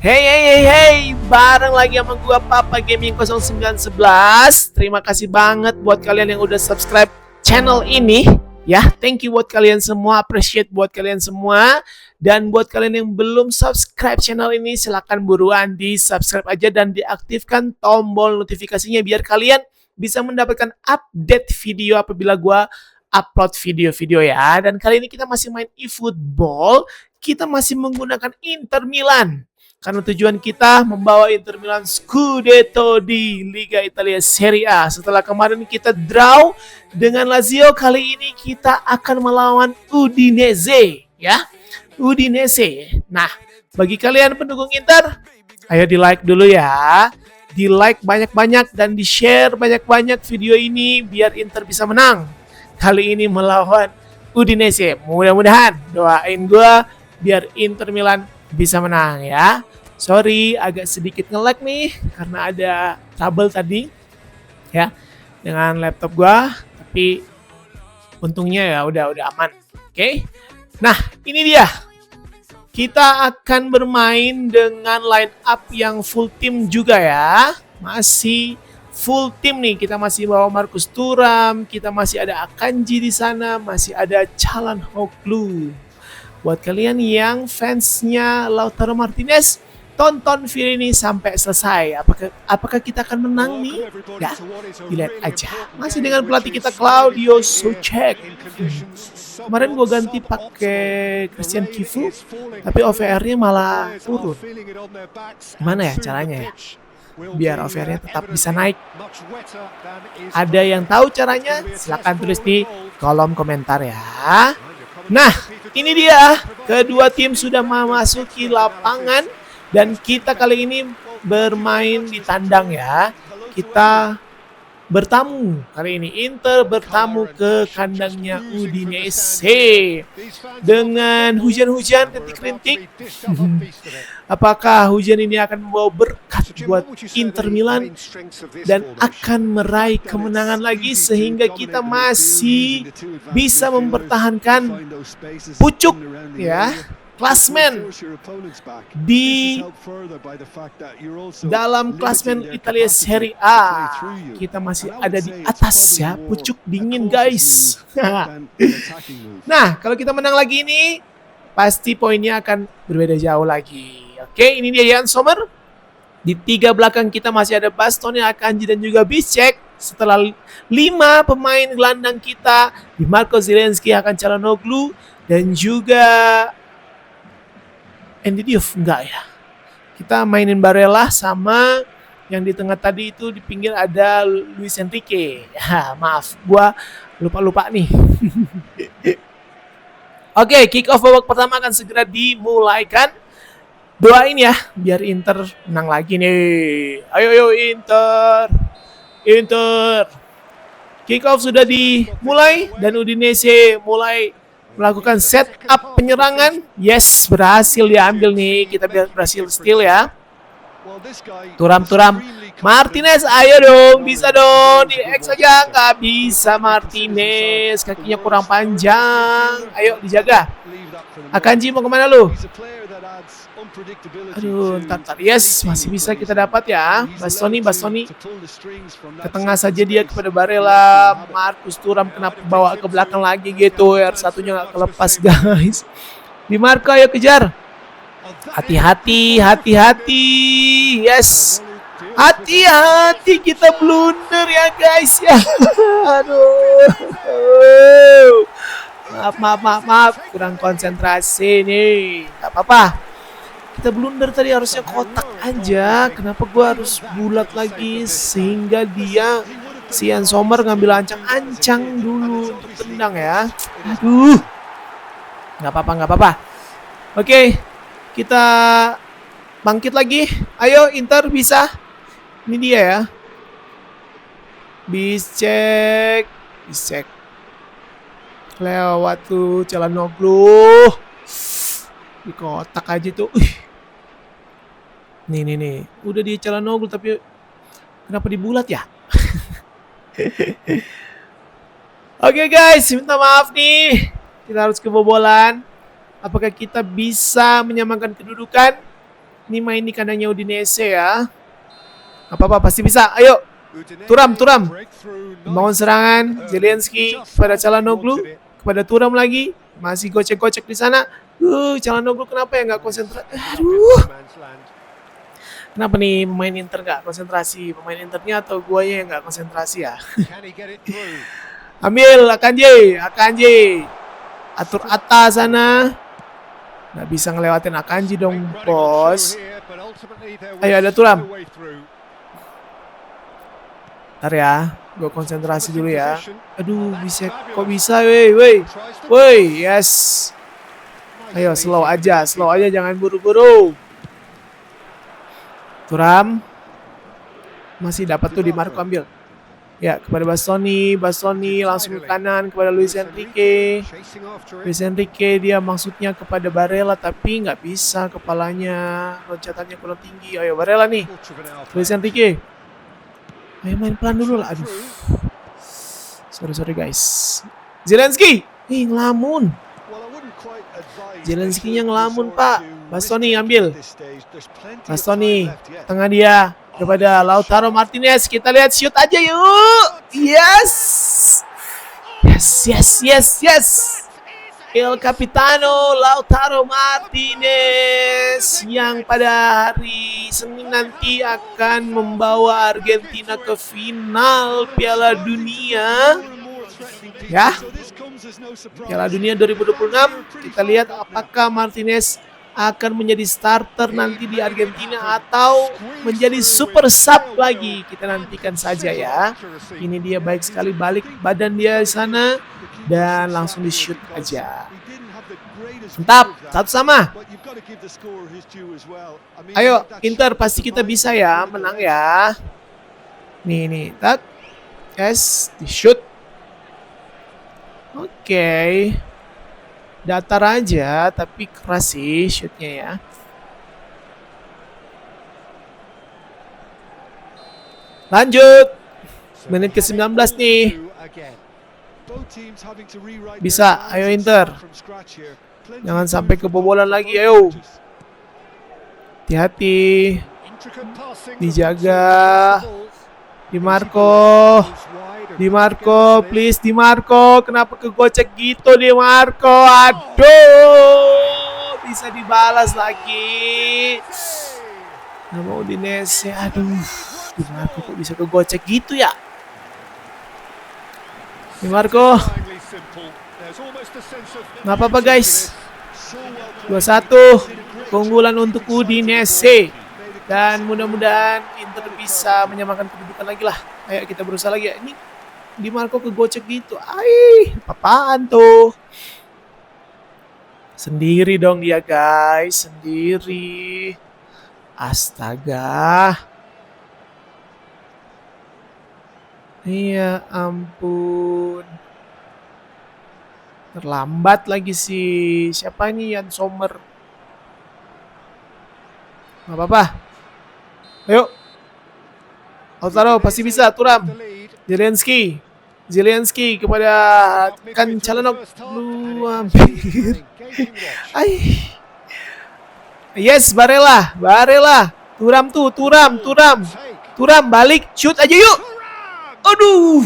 Hey, bareng lagi sama gua Papa Gaming 0911. Terima kasih banget buat kalian yang udah subscribe channel ini. Ya, thank you buat kalian semua, appreciate buat kalian semua. Dan buat kalian yang belum subscribe channel ini, silahkan buruan di subscribe aja dan diaktifkan tombol notifikasinya biar kalian bisa mendapatkan update video apabila gua upload video-video ya. Dan kali ini kita masih main eFootball. Kita masih menggunakan Inter Milan. Karena tujuan kita membawa Inter Milan Scudetto di Liga Italia Serie A. Setelah kemarin kita draw dengan Lazio, kali ini kita akan melawan Udinese, ya. Udinese. Nah, bagi kalian pendukung Inter, ayo di like dulu ya. Di like banyak-banyak dan di share banyak-banyak video ini biar Inter bisa menang. Kali ini melawan Udinese. Mudah-mudahan doain gue biar Inter Milan bisa menang ya. Sorry agak sedikit nge-lag nih karena ada trouble tadi ya dengan laptop gua, tapi untungnya ya udah aman. Oke. Nah, ini dia. Kita akan bermain dengan line up yang full team juga ya. Masih full team nih. Kita masih bawa Marcus Thuram, kita masih ada Akanji di sana, masih ada Çalhanoğlu. Buat kalian yang fansnya Lautaro Martinez, tonton video ini sampai selesai. Apakah kita akan menang nih? Ya, dilihat aja. Masih dengan pelatih kita Claudio Soucek. Kemarin gue ganti pakai Christian Kifu, tapi OVR-nya malah turun. Gimana ya caranya ya? Biar OVR-nya tetap bisa naik. Ada yang tahu caranya? Silahkan tulis di kolom komentar ya. Nah, ini dia. Kedua tim sudah memasuki lapangan. Dan kita kali ini bermain di tandang ya. Kita bertamu. Kali ini Inter bertamu ke kandangnya Udinese. Dengan hujan-hujan rintik-rintik. Apakah hujan ini akan membawa berkat buat Inter Milan dan akan meraih kemenangan lagi sehingga kita masih bisa mempertahankan pucuk ya. Klasmen di dalam klasmen Italia Serie A. Kita masih ada di atas ya, pucuk dingin guys. Nah, kalau kita menang lagi ini, pasti poinnya akan berbeda jauh lagi. Oke, ini dia Yann Sommer. Di tiga belakang kita masih ada Bastoni, Akanji dan juga Bisek. Setelah 5 pemain gelandang kita, di Marco Zielinski akan Çalhanoğlu dan juga Andy Diouf enggak ya. Kita mainin Barella sama yang di tengah tadi itu di pinggir ada Luis Enrique. Ya, maaf, gua lupa nih. Oke, kick off babak pertama akan segera dimulaikan. Doain ya biar Inter menang lagi nih. Ayo Inter. Inter. Kick off sudah dimulai dan Udinese mulai melakukan set up penyerangan. Yes, berhasil diambil nih. Kita berhasil steal ya. Thuram. Martinez, ayo dong. Bisa dong. Di X aja. Nggak bisa Martinez. Kakinya kurang panjang. Ayo dijaga. Akanji mau kemana lu? Aduh, ntar. Yes, masih bisa kita dapat ya. Bastoni. Ke tengah saja dia kepada Barella. Marcus Thuram kenapa bawa ke belakang lagi gitu. R1-nya nggak kelepas guys. Di Marco, ayo kejar. Hati-hati. Yes. Hati-hati, kita blunder ya guys ya. Aduh. Maaf. Kurang konsentrasi nih. Gak apa-apa. Kita blunder tadi, harusnya kotak aja. Kenapa gua harus bulat lagi? Sehingga dia, si Yann Sommer ngambil ancang-ancang dulu untuk tendang ya. Aduh. Gak apa-apa. Oke. Kita bangkit lagi. Ayo Inter bisa. Ini dia ya. Bisek. Lewat tuh Çalhanoğlu. Di kotak aja tuh. Nih. Udah di Çalhanoğlu tapi kenapa dibulat ya? Oke guys, minta maaf nih. Kita harus kebobolan. Apakah kita bisa menyamakan kedudukan? Ini main di kandangnya Udinese ya. Apa-apa pasti bisa. Ayo. Thuram. Membangun serangan. Zelensky kepada Calhanoglu. Kepada Thuram lagi. Masih gocek-gocek di sana. Calhanoglu kenapa ya nggak konsentrasi? Aduh. Kenapa nih pemain Inter nggak konsentrasi? Pemain Internya atau guanya yang nggak konsentrasi ya? Ambil Akanji. Atur atas sana. Nggak bisa ngelewatin Akanji dong, bos. Ayo ada Thuram. Ntar ya, gue konsentrasi dulu ya. Aduh, kok bisa, woi, yes. Ayo slow aja, jangan buru-buru. Thuram masih dapat tuh di Marco ambil. Ya, kepada Bastoni langsung ke kanan kepada Luis Enrique. Dia maksudnya kepada Barella tapi nggak bisa kepalanya, loncatannya kurang tinggi. Ayo Barella nih, Luis Enrique. Ayo main pelan dulu lah, aduh. Sorry guys. Zelensky, ngelamun. Zelensky-nya ngelamun pak. Bastoni ambil. Bastoni, tengah dia. Kepada Lautaro Martinez, kita lihat shoot aja yuk. Yes. El Capitano Lautaro Martinez yang pada hari Senin nanti akan membawa Argentina ke final Piala Dunia. Ya. Piala Dunia 2026. Kita lihat apakah Martinez akan menjadi starter nanti di Argentina atau menjadi super sub lagi. Kita nantikan saja ya. Ini dia baik sekali balik badan dia di sana dan langsung di shoot aja. Mantap, 1-1. Ayo Inter, pasti kita bisa ya, menang ya. Nih, tak. Yes, di shoot. Oke. Datar aja, tapi keras sih shootnya ya. Lanjut. Menit ke-19 nih. Bisa, ayo Inter. Jangan sampai kebobolan lagi, ayo. Hati-hati. Dijaga. Di Marco, please Di Marco. Kenapa kegocek gitu Di Marco? Aduh, bisa dibalas lagi. Nama Udinese, aduh. Di Marco kok bisa kegocek gitu ya? Di Marco. Nggak apa-apa guys. 2-1. Keunggulan untuk Udinese. Dan mudah-mudahan Inter bisa menyamakan kedudukan lagi lah. Ayo kita berusaha lagi ya. Ini Di Marco kegocek gitu. Apaan tuh? Sendiri dong dia guys. Sendiri. Astaga. Iya ampun. Terlambat lagi sih. Siapa ini Jan Sommer? Gak apa-apa. Ayo. Lautaro pasti bisa. Thuram. Zelensky kepada Calhanoglu hampir. Yes, Barella. Thuram balik, shoot aja yuk. Aduh.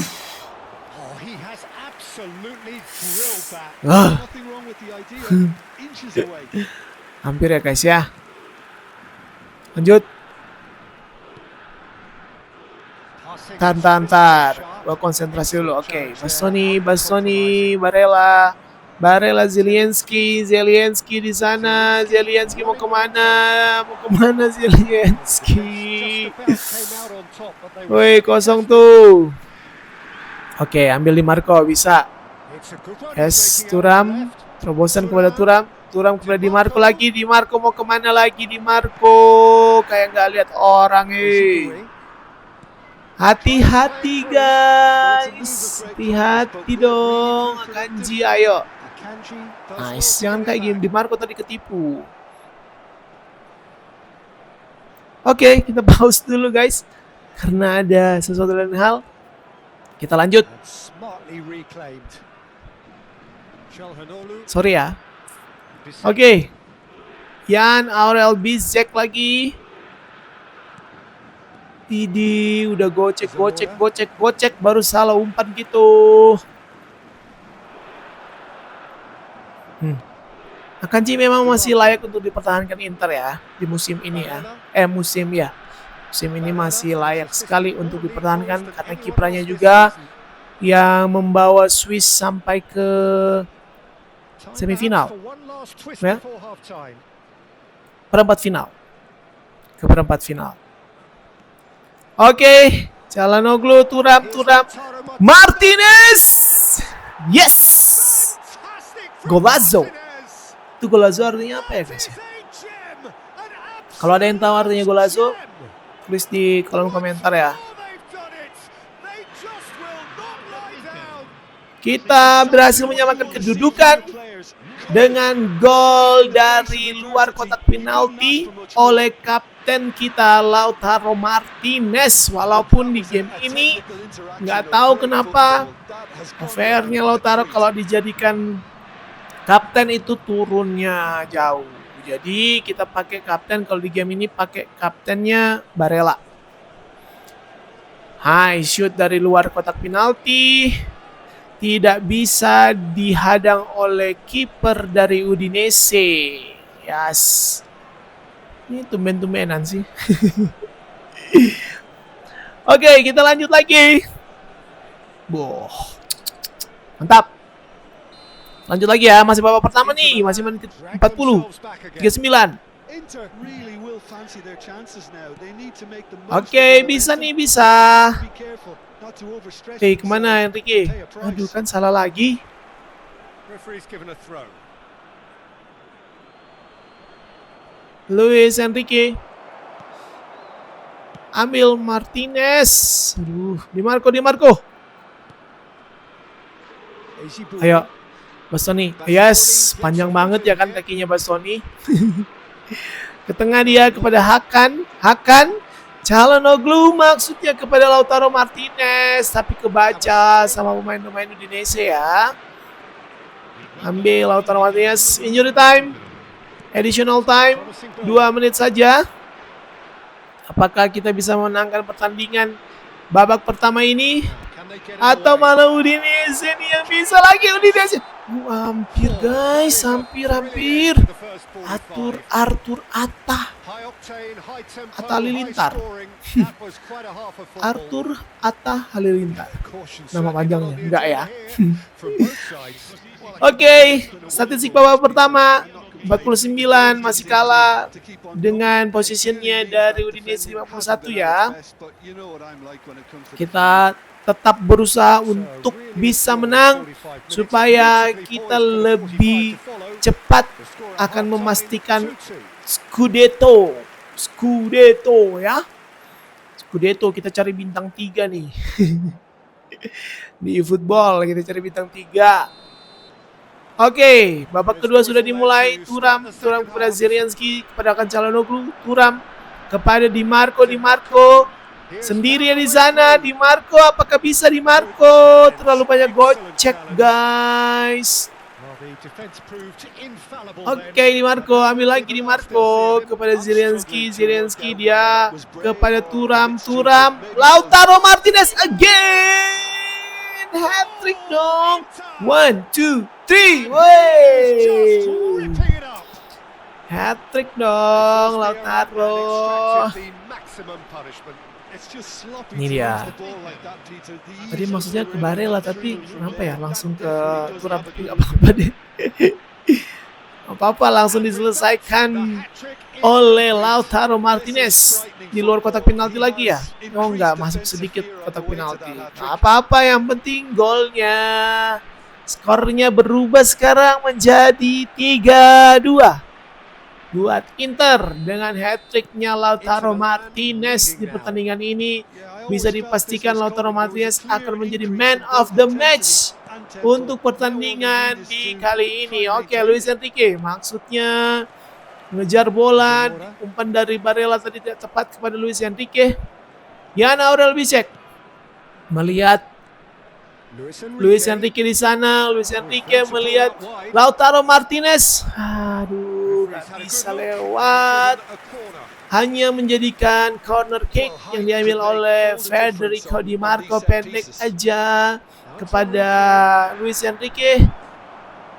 Hampir ya guys ya. Lanjut. Tantar. Gua konsentrasi dulu. Oke. Bastoni, Barella, Zelensky di sana. Zelensky mau kemana Zelensky? Woi, kosong tuh. Oke, ambil Di Marco bisa. Yes, Thuram. Terobosan kepada Thuram kepada Di Marco lagi. Di Marco mau kemana lagi? Di Marco kayak nggak lihat orang Hati-hati guys. Hati-hati dong. Akanji ayo. Nice. Jangan kayak gini. Di Marco tadi ketipu. Oke, kita pause dulu guys. Karena ada sesuatu lain hal. Kita lanjut. Sorry ya. Oke. Jan Aurel Bizek lagi. Idi udah gocek baru salah umpan gitu. Akanji memang masih layak untuk dipertahankan Inter ya di musim ini ya. Musim ini masih layak sekali untuk dipertahankan karena kipranya juga yang membawa Swiss sampai ke semifinal. Ya. Perempat final. Oke, Calhanoglu, Thuram, Martinez. Yes. Golazo. Itu golazo artinya apa ya guys? Kalau ada yang tahu artinya golazo, tulis di kolom komentar ya. Kita berhasil menyamakan kedudukan dengan gol dari luar kotak penalti oleh kapten kita Lautaro Martinez. Walaupun di game ini nggak tahu kenapa OVR-nya Lautaro kalau dijadikan kapten itu turunnya jauh. Jadi kita pakai kapten, kalau di game ini pakai kaptennya Barella. High shoot dari luar kotak penalti. Tidak bisa dihadang oleh kiper dari Udinese. Yes. Ini tumben-tumbenan sih. Oke, kita lanjut lagi. Boh. Mantap. Lanjut lagi ya, masih babak pertama nih, masih menit 40, 39. Oke, bisa. Kemana Enrique? Aduh, kan salah lagi. Luis Enrique. Ambil Martinez. Aduh, Di Marco. Ayo. Bastoni, yes, panjang banget ya kan kakinya Bastoni. Ke tengah dia kepada Hakan, Calhanoglu maksudnya kepada Lautaro Martinez, tapi kebaca sama pemain-pemain Udinese ya. Ambil Lautaro Martinez, injury time, additional time, 2 menit saja. Apakah kita bisa memenangkan pertandingan babak pertama ini? Atau malah Udinese nih yang bisa lagi Udinese. Hampir guys, hampir. Arthur Atta Halilintar. Arthur Atta Halilintar. Nama panjangnya, enggak ya? Oke, statistik babak pertama 49 masih kalah dengan posisinya dari Udinese 51 ya. Kita tetap berusaha untuk bisa menang supaya kita lebih cepat akan memastikan Scudetto ya. Scudetto kita cari bintang 3 nih. Di football kita cari bintang 3. Oke, babak kedua sudah dimulai. Thuram kepada Zielinski, kepada Calhanoglu, Thuram kepada Di Marco sendirian di sana. Di Marco, apakah bisa Di Marco? Terlalu banyak gocek guys. Oke, Di Marco ambil lagi Di Marco kepada Zielinski dia kepada Thuram, Lautaro Martinez again, hat-trick dong. 1, 2, 3, wey, hat-trick dong Lautaro. Ini dia. Tadi maksudnya ke Barella tapi kenapa ya langsung ke Thuram, tapi nggak apa-apa deh. Apa-apa langsung diselesaikan oleh Lautaro Martinez di luar kotak penalti lagi ya. Oh nggak, masuk sedikit kotak penalti. Nggak apa-apa, yang penting golnya. Skornya berubah sekarang menjadi 3-2 buat Inter dengan hat-tricknya Lautaro Martinez di pertandingan ini. Bisa dipastikan Lautaro Martinez akan menjadi man of the match untuk pertandingan di kali ini. Oke, Luis Enrique maksudnya ngejar bola, umpan dari Barella tadi tidak tepat kepada Luis Enrique. Jan Aurel Bizek melihat Luis Enrique di sana. Luis Enrique melihat Lautaro Martinez. Aduh, nggak bisa lewat. Hanya menjadikan corner kick yang diambil oleh Federico Di Marco, pendek aja kepada Luis Enrique.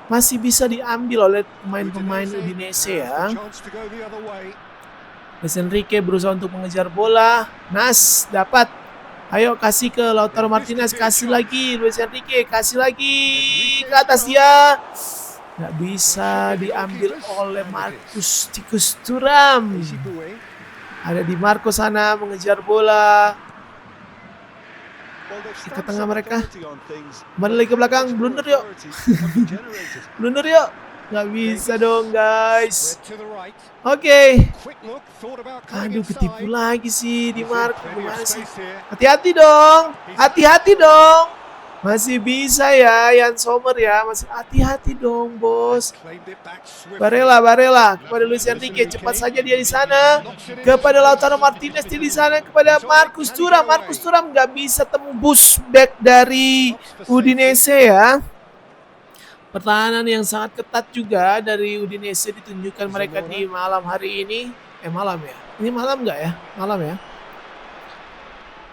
Masih bisa diambil oleh pemain-pemain Udinese ya. Luis Enrique berusaha untuk mengejar bola. Nas dapat. Ayo kasih ke Lautaro Martinez, kasih lagi Luis Enrique, kasih lagi ke atas dia. Nggak bisa diambil oleh Marcus Tikus Thuram. Ada Di Marco sana mengejar bola. Ke tengah mereka. Kembali lagi ke belakang. Blunder yuk. Blunder yuk. Nggak bisa dong guys. Oke. Aduh, ketipu lagi sih Di Marco. Gimana sih? Hati-hati dong. Hati-hati dong. Masih bisa ya Yann Sommer ya. Masih hati-hati dong bos. Barella kepada Luis Enrique, cepat saja dia di sana. Kepada Lautaro Martinez dia di sana, kepada Marcus Thuram. Marcus Thuram nggak bisa tembus back dari Udinese ya. Pertahanan yang sangat ketat juga dari Udinese ditunjukkan mereka di malam hari ini. Malam ya? Ini malam nggak ya? Malam ya?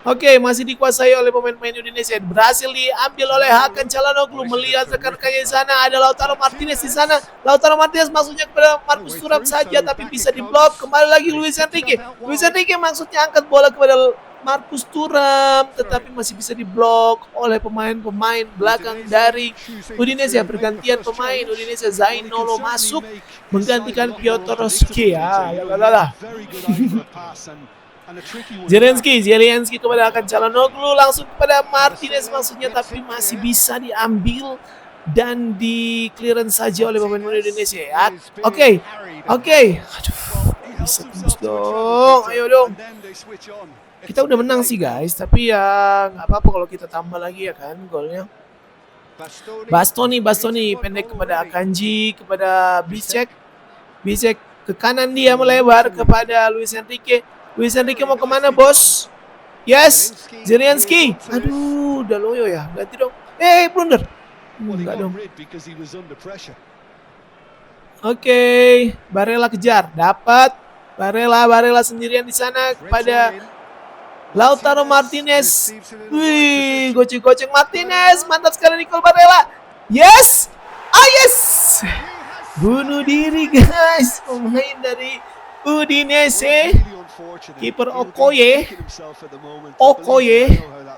Oke, masih dikuasai oleh pemain-pemain Udinese. Berhasil diambil oleh Hakan Calhanoglu. Melihat rekan-rekannya di sana, ada Lautaro Martinez di sana. Lautaro Martinez maksudnya kepada Marcus Thuram saja, tapi bisa diblok. Kembali lagi Luis Enrique. Luis Enrique maksudnya angkat bola kepada Marcus Thuram, tetapi masih bisa diblok oleh pemain-pemain belakang dari Udinese. Pergantian pemain Udinese, Zainolo masuk menggantikan Piotr Rosicky ya. Zielinski kepada Hakan Calhanoglu, langsung kepada Martinez maksudnya, tapi masih bisa diambil dan di clearance saja oleh pemain Indonesia ya. Oke. Aduh, bisa tembus dong. Ayo dong. Kita udah menang sih guys, tapi ya nggak apa-apa kalau kita tambah lagi ya kan golnya. Bastoni pendek kepada Akanji, kepada Bicek ke kanan, dia melebar kepada Luis Enrique. Luis Enrique mau kemana bos? Yes, Zielinski. Aduh, udah loyo ya. Ganti dong. Blunder. Enggak dong. Oke, Barella kejar. Dapat. Barella sendirian di sana kepada Lautaro Martinez. Wih, goceng Martinez. Mantap sekali Nicol Barella. Yes. Yes. Bunuh diri guys. Pemain dari Udinese. Kiper Okoye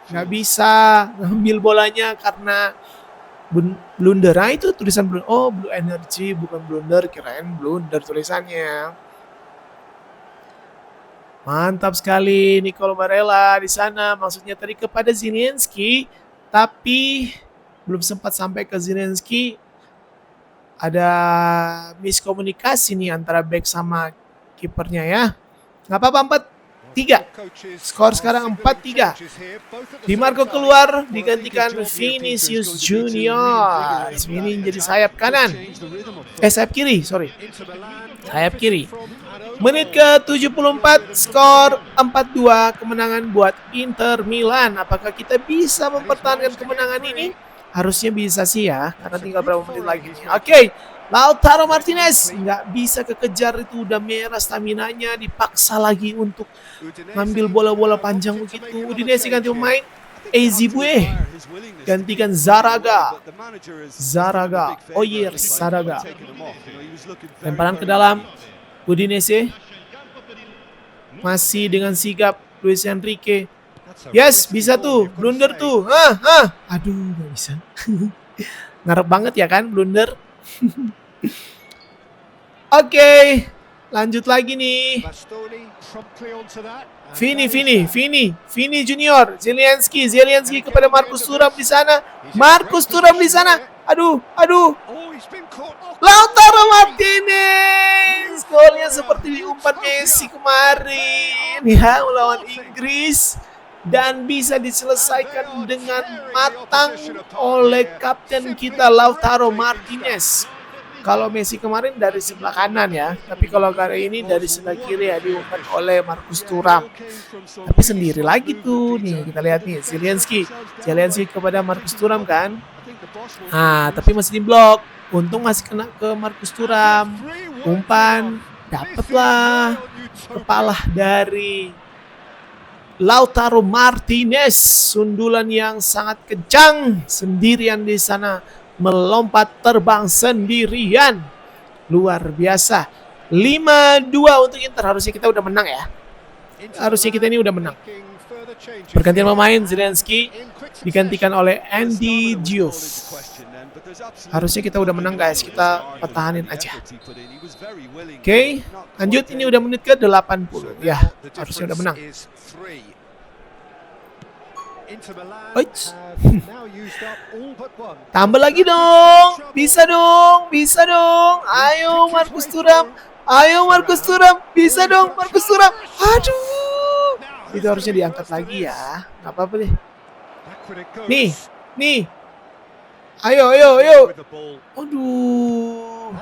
nggak bisa ngambil bolanya karena blunder. Nah, itu tulisan blunder. Oh, Blue Energy bukan blunder, kirain blunder tulisannya. Mantap sekali Nicolo Barella di sana, maksudnya tadi kepada Zielinski, tapi belum sempat sampai ke Zielinski. Ada miskomunikasi nih antara back sama kipernya ya. Nggak apa-apa, 4-3. Skor sekarang 4-3. Di Marco keluar, digantikan Vinicius Junior. Ini jadi sayap kanan. Sayap kiri, sorry. Sayap kiri. Menit ke-74, skor 4-2, kemenangan buat Inter Milan. Apakah kita bisa mempertahankan kemenangan ini? Harusnya bisa sih ya, karena tinggal berapa menit lagi. Oke. Lautaro Martinez nggak bisa kekejar, itu udah merah staminanya, dipaksa lagi untuk ngambil bola-bola panjang begitu. Udinese ganti pemain, Ezibue gantikan Zaraga. Zaraga. Lemparan ke dalam Udinese, masih dengan sigap Luis Enrique. Yes, bisa tuh, blunder tuh. Aduh, nggak bisa. Ngarep banget ya kan blunder. Oke, lanjut lagi nih. Vini Junior, Zielinski kepada Marcus Thuram di sana. Aduh. Lautaro Martinez. Golnya seperti diumpat Messi kemarin ya melawan Inggris, dan bisa diselesaikan dengan matang oleh kapten kita Lautaro Martinez. Kalau Messi kemarin dari sebelah kanan ya, tapi kalau kali ini dari sebelah kiri ya, diumpan oleh Marcus Thuram. Tapi sendiri lagi tuh nih, kita lihat nih Zielinski kepada Marcus Thuram kan. Tapi masih diblok Untung masih kena ke Marcus Thuram. Umpan, dapatlah kepala dari Lautaro Martinez. Sundulan yang sangat kencang, sendirian di sana, melompat terbang sendirian. Luar biasa. 5-2 untuk Inter. Harusnya kita udah menang ya. Harusnya kita ini udah menang. Pergantian pemain, Zelensky digantikan oleh Andy Diouf. Harusnya kita udah menang guys. Kita pertahanin aja. Oke, lanjut. Ini udah menit ke 80. Ya, harusnya udah menang. Tambah lagi dong. Bisa dong. Bisa dong. Ayo Marcus Thuram. Ayo Marcus Thuram. Bisa dong Marcus Thuram. Aduh. Itu harusnya diangkat lagi ya. Gak apa-apa deh. Nih. Nih. Ayo. Aduh.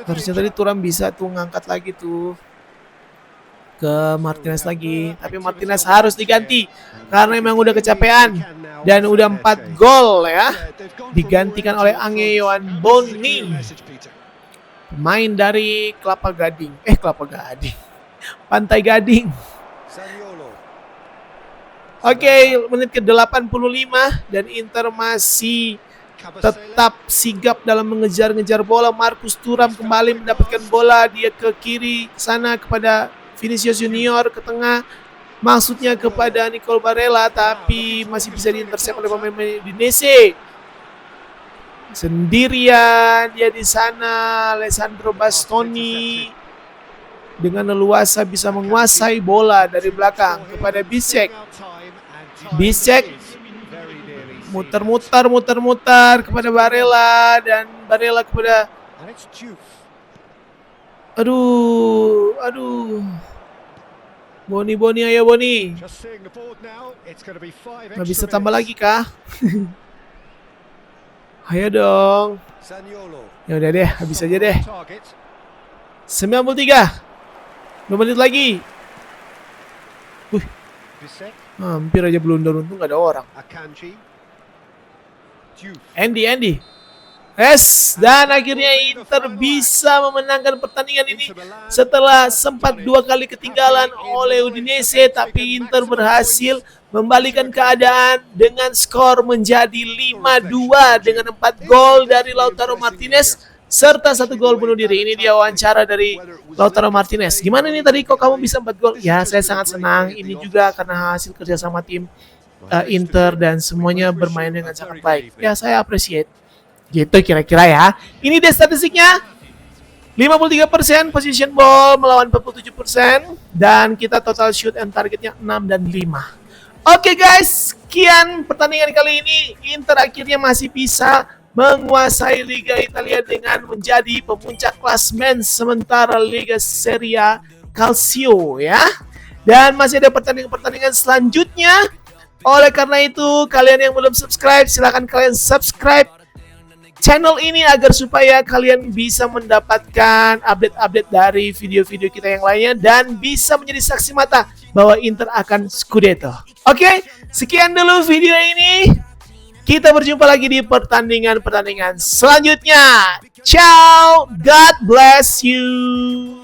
Harusnya tadi Thuram bisa tuh ngangkat lagi tuh ke Martinez lagi. Tapi Martinez harus diganti karena emang udah kecapean. Dan udah 4 gol ya. Digantikan oleh Ange Yohan Boni, pemain dari Kelapa Gading. Pantai Gading. Oke, menit ke 85 dan Inter masih tetap sigap dalam mengejar-ngejar bola. Marcus Thuram kembali mendapatkan bola. Dia ke kiri sana kepada Vinicius Junior, ke tengah maksudnya kepada Nicolo Barella, tapi masih bisa diintercept oleh pemain Udinese. Sendirian dia di sana, Alessandro Bastoni dengan leluasa bisa menguasai bola dari belakang kepada Bisek. Bisek muter-muter kepada Barella, dan Barella kepada aduh. Boni, ayo Boni. Nggak bisa tambah lagi kah? Ayo dong. Ya udah deh, habis aja deh. 93. 2 menit lagi. Hampir aja blunder, untung gak ada orang. Andy. Yes, dan akhirnya Inter bisa memenangkan pertandingan ini setelah sempat 2 kali ketinggalan oleh Udinese, tapi Inter berhasil membalikan keadaan dengan skor menjadi 5-2 dengan 4 gol dari Lautaro Martinez serta 1 gol bunuh diri. Ini dia wawancara dari Lautaro Martinez. Gimana nih tadi kok kamu bisa 4 gol? Ya, saya sangat senang. Ini juga karena hasil kerja sama tim Inter dan semuanya bermain dengan sangat baik. Ya, saya appreciate. Gitu kira-kira ya. Ini deh statistiknya. 53% position ball melawan 47%. Dan kita total shoot and targetnya 6 dan 5. Oke guys, sekian pertandingan kali ini. Inter akhirnya masih bisa menguasai Liga Italia dengan menjadi pemuncak klasemen sementara Liga Serie A Calcio ya. Dan masih ada pertandingan-pertandingan selanjutnya. Oleh karena itu, kalian yang belum subscribe, silakan kalian subscribe channel ini agar supaya kalian bisa mendapatkan update-update dari video-video kita yang lainnya dan bisa menjadi saksi mata bahwa Inter akan Scudetto. Oke, sekian dulu video ini. Kita berjumpa lagi di pertandingan-pertandingan selanjutnya. Ciao, God bless you.